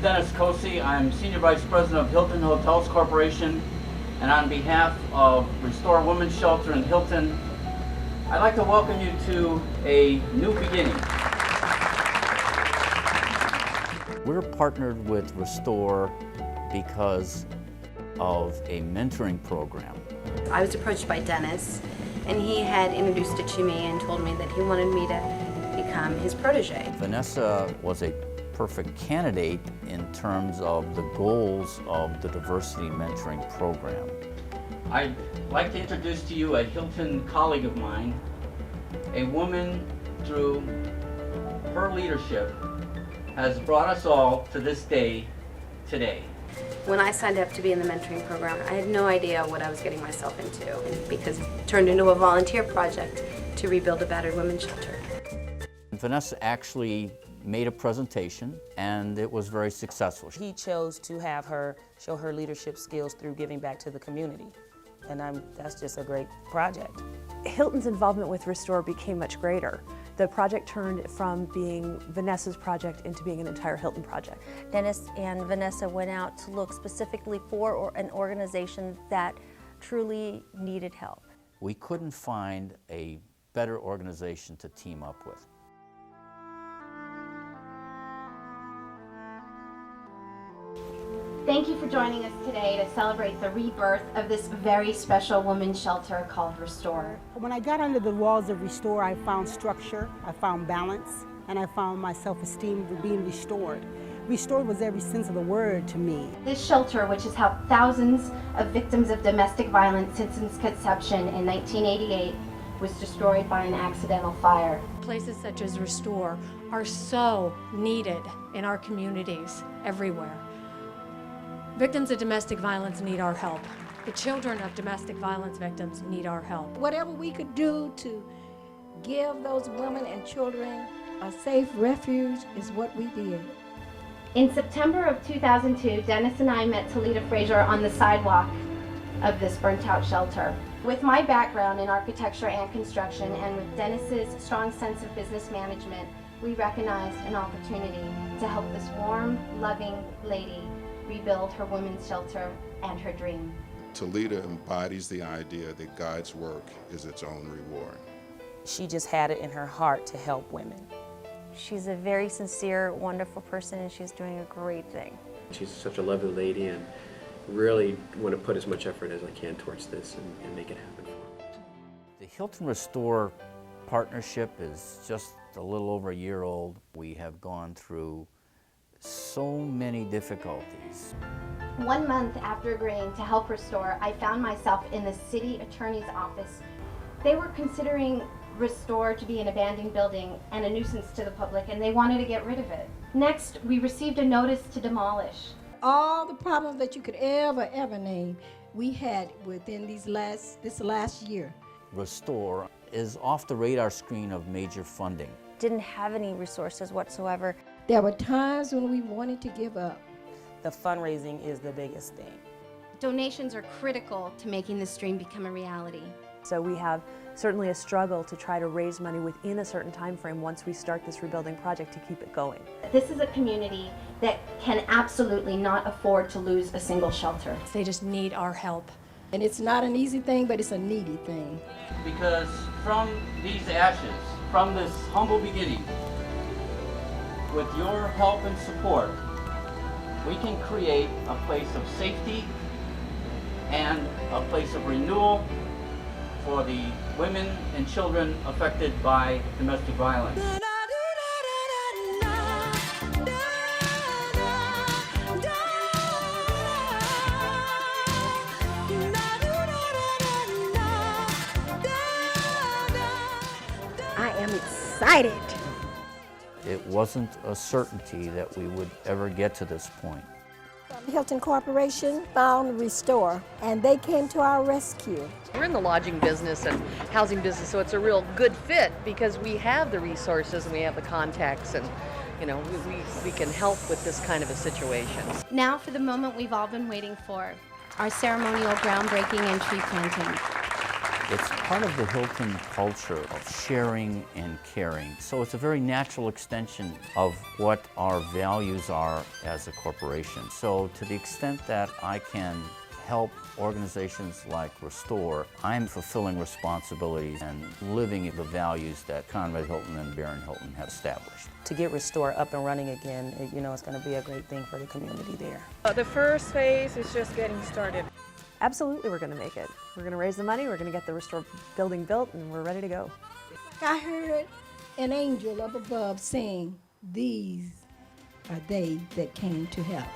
Dennis Cosi. I'm Senior Vice President of Hilton Hotels Corporation, and on behalf of Restore Women's Shelter in Hilton, I'd like to welcome you to a new beginning. We're partnered with Restore because of a mentoring program. I was approached by Dennis, and he had introduced it to me and told me that he wanted me to become his protege. Vanessa was a perfect candidate in terms of the goals of the diversity mentoring program. I'd like to introduce to you a Hilton colleague of mine, a woman through her leadership has brought us all to this day today. When I signed up to be in the mentoring program, I had no idea what I was getting myself into, because it turned into a volunteer project to rebuild a battered women's shelter. Vanessa actually made a presentation, and it was very successful. He chose to have her show her leadership skills through giving back to the community, and that's just a great project. Hilton's involvement with Restore became much greater. The project turned from being Vanessa's project into being an entire Hilton project. Dennis and Vanessa went out to look specifically for an organization that truly needed help. We couldn't find a better organization to team up with. Thank you for joining us today to celebrate the rebirth of this very special women's shelter called Restore. When I got under the walls of Restore, I found structure, I found balance, and I found my self-esteem being restored. Restored was every sense of the word to me. This shelter, which has helped thousands of victims of domestic violence since its conception in 1988, was destroyed by an accidental fire. Places such as Restore are so needed in our communities everywhere. Victims of domestic violence need our help. The children of domestic violence victims need our help. Whatever we could do to give those women and children a safe refuge is what we did. In September of 2002, Dennis and I met Talita Frazier on the sidewalk of this burnt-out shelter. With my background in architecture and construction, and with Dennis's strong sense of business management, we recognized an opportunity to help this warm, loving lady rebuild her women's shelter and her dream. Talita embodies the idea that God's work is its own reward. She just had it in her heart to help women. She's a very sincere, wonderful person, and she's doing a great thing. She's such a lovely lady, and really want to put as much effort as I can towards this and make it happen. The Hilton Restore partnership is just a little over a year old. We have gone through so many difficulties. 1 month after agreeing to help Restore, I found myself in the city attorney's office. They were considering Restore to be an abandoned building and a nuisance to the public, and they wanted to get rid of it. Next, we received a notice to demolish. All the problems that you could ever name, we had within this last year. Restore is off the radar screen of major funding. Didn't have any resources whatsoever. There were times when we wanted to give up. The fundraising is the biggest thing. Donations are critical to making this dream become a reality. So we have certainly a struggle to try to raise money within a certain time frame once we start this rebuilding project to keep it going. This is a community that can absolutely not afford to lose a single shelter. They just need our help. And it's not an easy thing, but it's a needy thing. Because from these ashes, from this humble beginning, with your help and support, we can create a place of safety and a place of renewal for the women and children affected by domestic violence. I am excited. It wasn't a certainty that we would ever get to this point. Hilton Corporation found Restore, and they came to our rescue. We're in the lodging business and housing business, so it's a real good fit because we have the resources and we have the contacts, and we can help with this kind of a situation. Now for the moment we've all been waiting for, our ceremonial groundbreaking and tree planting. It's part of the Hilton culture of sharing and caring. So it's a very natural extension of what our values are as a corporation. So to the extent that I can help organizations like Restore, I'm fulfilling responsibilities and living the values that Conrad Hilton and Baron Hilton have established. To get Restore up and running again, it's going to be a great thing for the community there. The first phase is just getting started. Absolutely, we're going to make it. We're going to raise the money, we're going to get the Restore building built, and we're ready to go. I heard an angel up above saying, "These are they that came to help."